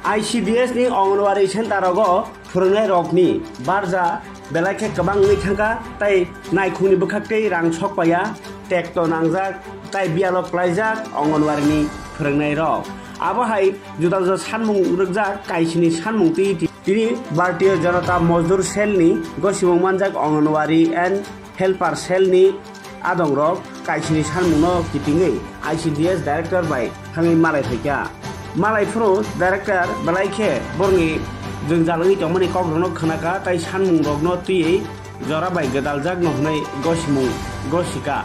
ICDS ni Anganwadi Centarago फोरोंनाय रकनि बारजा बेलाखे गोबां थांगा ताइ नायखुनि बोखाखै रां सकपाया टेक्ट' नांजाक ताइ बियालक लायजाक अंगनवारिनि फोरोंनाय रक आबहाय जुदा जुदा सानमुं रोगजाक काइसिनि सानमुं तिनि भारतीय जनता मजदुर सेलनि गसिबं मानजाक अंगनवारि एन्ड हेल्पार सेलनि आदं रक काइसिनि सानमुंनो किटिङै ICDS डाइरेक्टर बाय थाङै मालाय फैका मालायफोरो डाइरेक्टर बेलाखे बरनि जों जालाङि दंमोन कग्रनो खोनाका ताइ सानमुं रगनो तुयै जराबाय गदालजाक नहनै गसिमुं गसिका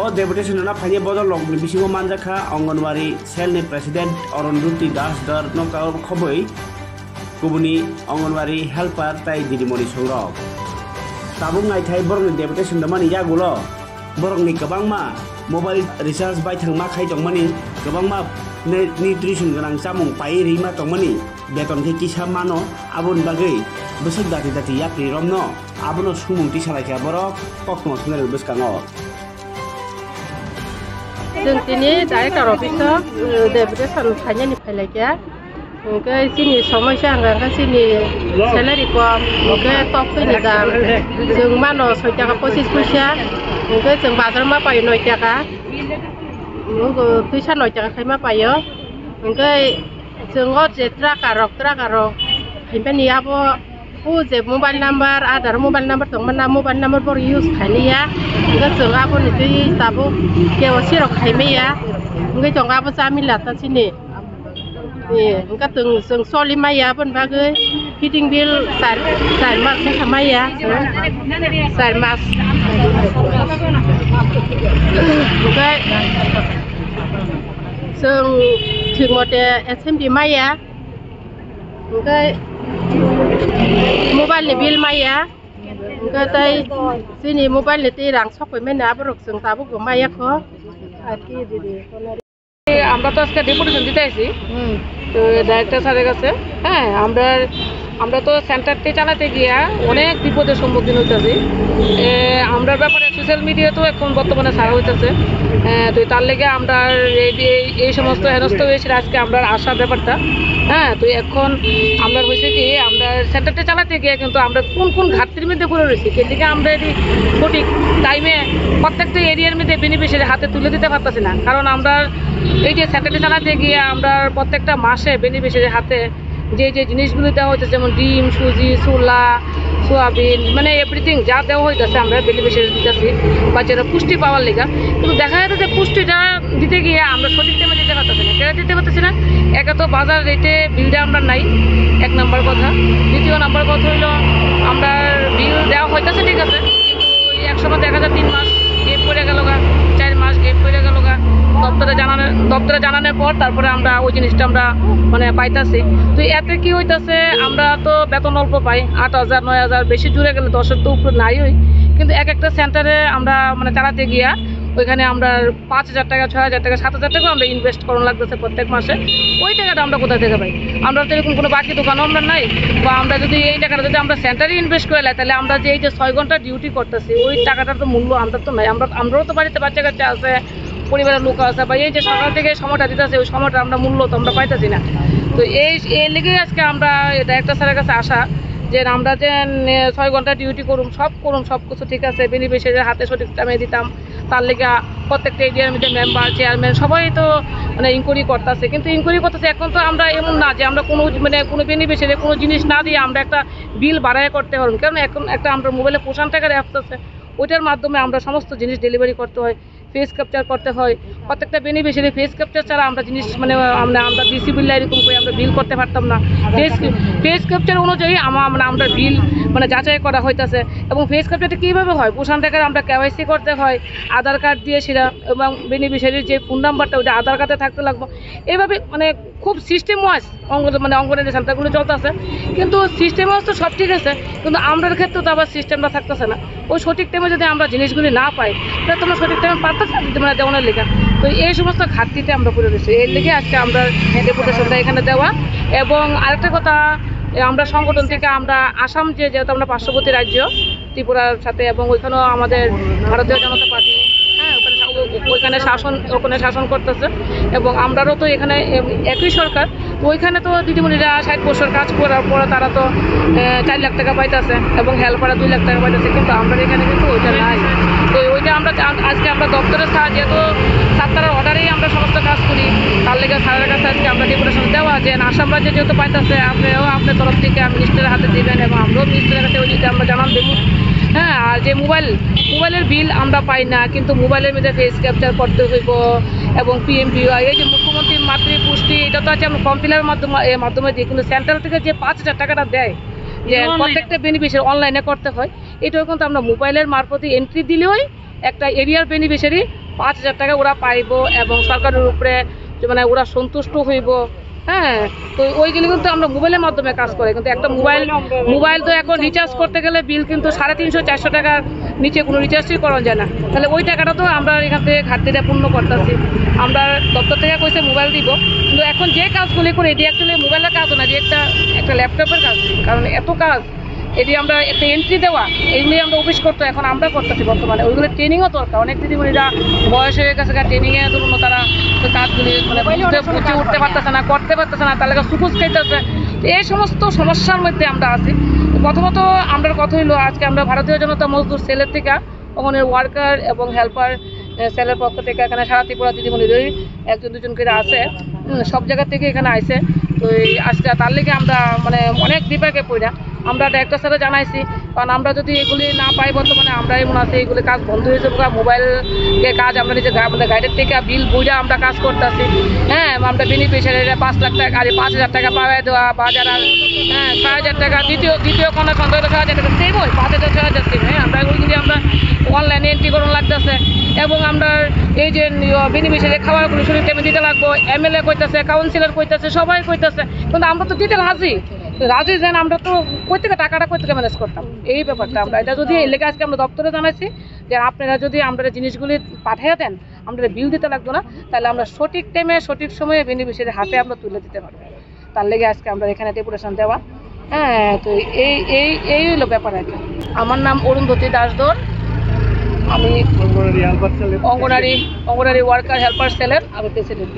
ओ डेपुटेशन ना फाइने बदल लगनि बिसिङो मानजाखा अंगनवारि सेलनि प्रेसिडेन्ट अरुणज्योति दास दर नका खबै गुबुनि अंगनवारि हेल्पार ताइ दिदिमणि संरक ताबुं नायथाय बरनि डेपुटेशन दमानि यागुल बरनि गोबांमा मोबाइल रिचार्ज बायथांमा खाय दंमोनि गोबांमा निउट्रिशन गोनां जामुं पाइ रिमा दंमोनि बेतन के किसा मानो आबुन बागै बोसोर दाति दाति यात्री रमनो आबुनो सुमुंथि सालायखा बरो पक्नो थुनेल बसकाङो जों दिनै डाइरेक्टर अफिसाव डेपुटेशन फाइनानि फायलायगा ओंके सिनि समस्या हांगा सिनि सैलारि कम ओंके टप फैनि दाम जों मानो 6 टाका 25 पैसा ओंके जों बाजार मा पायो 9 टाका फैसा 9 टाका खाय मा पायो ओंके जोङो जे ट्राकारक हिमपेनि आबो जे मोबाइल नम्बर आधार मोबाइल नम्बर दंमोन ना मोबाइल नम्बर बर यूज खायनिया ओंके जों आबो निते ताबो केवासी रक खायमेया ओंके जों आबो जामिला तासिनि ओंके जों सलि माया बन बागै फिटिं बिल सार मास खामाया सार मास ओंके जों थिग मथे SMD माया ओंके मोबाइलनि बिल माया ओंके ताइ जोंनि मोबाइलनि दै रां सकैमेना बरक जों ताबो मायाखो आरकी दिदी আমরা তো আজকে ডেপুটেশন দিতে আইছি তো ডাইরেক্টর স্যারের কাছে হ্যাঁ আমরা তো সেন্টারটি চালাতে গিয়া অনেক বিপদের সম্মুখীন হইতেছি আমরা ব্যাপারে সোশ্যাল মিডিয়াতেও এখন বর্তমানে ছাড়া হইতেছে তো তার লেগে আমরা এই সমস্ত হেনস্থ হয়েছিল আজকে আমরা আসার ব্যাপারটা হ্যাঁ তো এখন আমরা হয়েছে কি আমরা সেন্টারটি চালাতে গিয়ে কিন্তু আমরা কোন ঘাটতির মধ্যে পড়ে রয়েছি সেদিকে আমরা এটি সঠিক টাইমে প্রত্যেকটা এরিয়ার মধ্যে বেনিফিশিয়ারি হাতে তুলে দিতে পারতেছি না কারণ আমরা এই যে সেন্টারটি চালাতে গিয়ে আমরা প্রত্যেকটা মাসে বেনিফিশিয়ারি হাতে যে জিনিসগুলো দেওয়া হচ্ছে যেমন ডিম সুজি ছোলা সোয়াবিন মানে এভরিথিং যা দেওয়া হইতেছে আমরা বেনিফিশিয়ারি দিতেছি বাচ্চারা পুষ্টি পাওয়ার লেগা কিন্তু দেখা যাচ্ছে যে পুষ্টিটা দিতে গিয়ে আমরা সঠিক টাইমে দিতে পারতেছি না কেন দিতে পারতেছি না একে তো বাজার রেটে বিলটা আমরা নাই 1 নম্বর কথা দ্বিতীয় নম্বর কথা হইলো আমরা বিল দেওয়া হইতেছে ঠিক আছে কিন্তু এক সময় দেখা যায় 3 মাস গেপ পড়ে গেল 4 মাস গেপ পড়ে গেল দপ্তরে জানানোর পর তারপরে আমরা ওই জিনিসটা আমরা মানে পাইতাছি তো এতে কি হইতাছে আমরা তো বেতন অল্প পাই 8,000 9,000 বেশি জুড়ে গেলে 10-এর তো উপরে নাই হই কিন্তু এক একটা সেন্টারে আমরা মানে চালাতে গিয়া ওইখানে আমরা 5,000 টাকা 6,000 টাকা 7,000 টাকা আমরা ইনভেস্ট করানো লাগতেছে প্রত্যেক মাসে ওই টাকাটা আমরা কোথা থেকে পাই আমরা তো এরকম কোনো বাকি দোকানও আমরা নাই বা আমরা যদি এই টাকাটা যদি আমরা সেন্টারে ইনভেস্ট করে লাই তাহলে আমরা যে এই যে 6 ঘন্টা ডিউটি করতেছি ওই টাকাটার তো মূল্য আমরা তো নাই আমরাও তো বাড়িতে বাচ্চা কাচ্চা আছে পরিবারের লোক আছে বা এই যে সরকার থেকে সময়টা দিতেছে ওই সময়টা আমরা মূল্য তো আমরা পাইতেছি না তো এই লেগে আজকে আমরা ডাইরেক্টর স্যারের কাছে আসা যে আমরা যে 6 ঘন্টা ডিউটি করুম সব কিছু ঠিক আছে বেনিফিশিয়ারির হাতে সঠিক টাইমে দিতাম তার লেগে প্রত্যেকটা এরিয়ার মধ্যে মেম্বার চেয়ারম্যান সবাই তো মানে ইনকোয়ারি করতেছে কিন্তু ইনকোয়ারি করতেছে এখন তো আমরা এমন না যে আমরা কোনো বেনিফিশিয়ারি কোনো জিনিস না দিয়ে আমরা একটা বিল বাড়ায় করতে পারবো কারণ এখন একটা আমরা মোবাইলে পোষণ টাকার অ্যাপস আছে ওইটার মাধ্যমে আমরা সমস্ত জিনিস ডেলিভারি করতে হয় ফেস ক্যাপচার করতে হয় প্রত্যেকটা বেনিফিশিয়ারি ফেস ক্যাপচার ছাড়া আমরা জিনিস মানে আমরা ডিসি বিল এরকম করে আমরা বিল করতে পারতাম না ফেস ক্যাপচার অনুযায়ী আমরা বিল মানে যাচাই করা হইতেছে এবং ফেস ক্যাপচারটা কীভাবে হয় পোষণ টাকার আমরা KYC করতে হয় আধার কার্ড দিয়ে সেটা এবং বেনিফিশিয়ারির যে ফোন নাম্বারটা ওইটা আধার কার্ডে থাকতে লাগবে এইভাবে মানে খুব সিস্টেম ওয়াইজ অঙ্গনওয়াড়ি সেন্টারগুলো চলতেছে কিন্তু সিস্টেম ওয়াইজ তো সব ঠিক আছে কিন্তু আমরার ক্ষেত্রে তো আবার সিস্টেমটা থাকতেছে না ওই সঠিক টাইমে যদি আমরা জিনিসগুলি না পাই তাহলে তোমরা সঠিক টাইমে পারতেছে মানে দেওয়ানোর লেখা তো এই সমস্ত ঘাটতিতে আমরা পড়ে রয়েছি এর লেগে আজকে আমরা ডেপুটেশনটা এখানে দেওয়া এবং আরেকটা কথা আমরা সংগঠন থেকে আমরা আসাম যেহেতু আমরা পার্শ্ববর্তী রাজ্য ত্রিপুরার সাথে এবং ওইখানেও আমাদের ভারতীয় জনতা পার্টি হ্যাঁ ওখানে শাসন করতেছে এবং আমরাও তো এখানে একই সরকার ওইখানে তো দিদিমণিরা 60 বছর কাজ করার পরে তারা তো 4 লাখ টাকা পাইতেছে এবং হেল্পাররা 2 লাখ টাকা পাইতেছে, কিন্তু আমরা এখানে কিন্তু ওইটা নাই। তো ওইটা আমরা আজকে আমরা দপ্তরের যেহেতু ছাত্রার অর্ডারেই আমরা সমস্ত কাজ করি, তার লেগে স্যারের কাছে আজকে আমরা ডেপুটেশন দেওয়া যে আসাম রাজ্যে যেহেতু পাইতেছে আপনিও আপনার তরফ থেকে মিনিস্টারের হাতে দেবেন এবং আমরাও মিনিস্টারের কাছে ওই দিকে আমরা জানান দেবো। হ্যাঁ, আর যে মোবাইলের বিল আমরা পাই না, কিন্তু মোবাইলের মধ্যে ফেস ক্যাপচার করতে হইব এবং PMBY এই যে মুখ্যমন্ত্রী মাতৃপুষ্টি এটা তো আছে আমরা ফর্ম ফিলারের মাধ্যমে দিই, কিন্তু সেন্ট্রাল থেকে যে 5,000 টাকাটা দেয় যে প্রত্যেকটা বেনিফিশিয়ারি অনলাইনে করতে হয়, এটাও কিন্তু আমরা মোবাইলের মারফতে এন্ট্রি দিলেই একটা এরিয়ার বেনিফিশিয়ারি 5,000 টাকা ওরা পাইব এবং সরকারের উপরে মানে ওরা সন্তুষ্ট হইব। হ্যাঁ, তো ওইগুলি কিন্তু আমরা মোবাইলের মাধ্যমে কাজ করি, কিন্তু একটা মোবাইল তো এখন রিচার্জ করতে গেলে বিল কিন্তু 350-400 টাকার নিচে কোনো রিচার্জই করা যায় না। তাহলে ওই টাকাটা তো আমরা এখান থেকে ঘাটতিটা পূর্ণ করতেছি। আমরা দপ্তর থেকে কইছে মোবাইল দিব, কিন্তু এখন যে কাজগুলি করি এটি অ্যাকচুয়ালি মোবাইলের কাজও না, যে একটা ল্যাপটপের কাজ, কারণ এত কাজ এটি আমরা একটা এন্ট্রি দেওয়া এইগুলি আমরা অফিস করতো, এখন আমরা করতেছি বর্তমানে। ওইগুলো ট্রেনিংও দরকার, অনেক দিদিমণিরা বয়স হয়ে গেছে, ট্রেনিংয়ে ধরুন তারা কাজগুলি মানে বুঝে উঠতে পারতেছে না, করতে পারতেছে না, তার লেগে সুকুজ খাইতেছে। এই সমস্ত সমস্যার মধ্যে আমরা আছি। প্রথমত আমরা কথা হইলো আজকে আমরা ভারতীয় জনতা মজদুর সেলের থেকে ওখানে ওয়ার্কার এবং হেল্পার সেলের পক্ষ থেকে এখানে সারা ত্রিপুরা দিদিমণিরই 1-2 করে আছে, সব জায়গা থেকে এখানে আইছে। তো আজকে তার লেগে আমরা মানে অনেক বিপাকে পড়া আমরা ডাইরেক্টর স্যারে জানাইছি, কারণ আমরা যদি এগুলি না পাই বর্তমানে আমরা এমন আছে এগুলি কাজ বন্ধ হয়ে যাবো। মোবাইলে কাজ আমরা নিজে আমাদের গাইডের থেকে বিল বইরা আমরা কাজ করতেছি। হ্যাঁ, আমরা বেনিফিশিয়ারিরা 5 লাখ টাকা আর 5,000 টাকা পাওয়া দেওয়া বা যারা 6,000 টাকা দ্বিতীয় কোনো সন্দেহ 6,000 টাকা সেম হয় 5,000-6,000 সেম। হ্যাঁ, আমরা ওইগুলি আমরা অনলাইনে এন্ট্রি করুন লাগতেছে এবং আমরা এই যে বেনিফিশিয়ারি খাবারগুলি শরীর টাইমে দিতে লাগবো, MLA কইতেছে, কাউন্সিলর কইতেছে, সবাই কইতেছে, কিন্তু আমরা তো দিতে রাজি যেন আমরা তো টাকাটা কই থেকে ম্যানেজ করতাম। এই ব্যাপারটা আমরা এটা যদি এলাকা আজকে আমরা দপ্তরে জানাইছি যে আপনারা যদি আমরা জিনিসগুলি পাঠিয়ে দেন আমরা বিল দিতে লাগতো না, তাহলে আমরা সঠিক টাইমে সঠিক সময়ে বেনিফিশিয়ারি হাতে আমরা তুলে দিতে পারবো। তার লেগে আজকে আমরা এখানে ডেপুটেশন দেওয়া। হ্যাঁ, তো এই হলো ব্যাপার আর কি। আমার নাম অরুন্ধতী দাসদর, আমি অঙ্গনারী ওয়ার্কার হেল্পার সেলের আমি প্রেসিডেন্ট।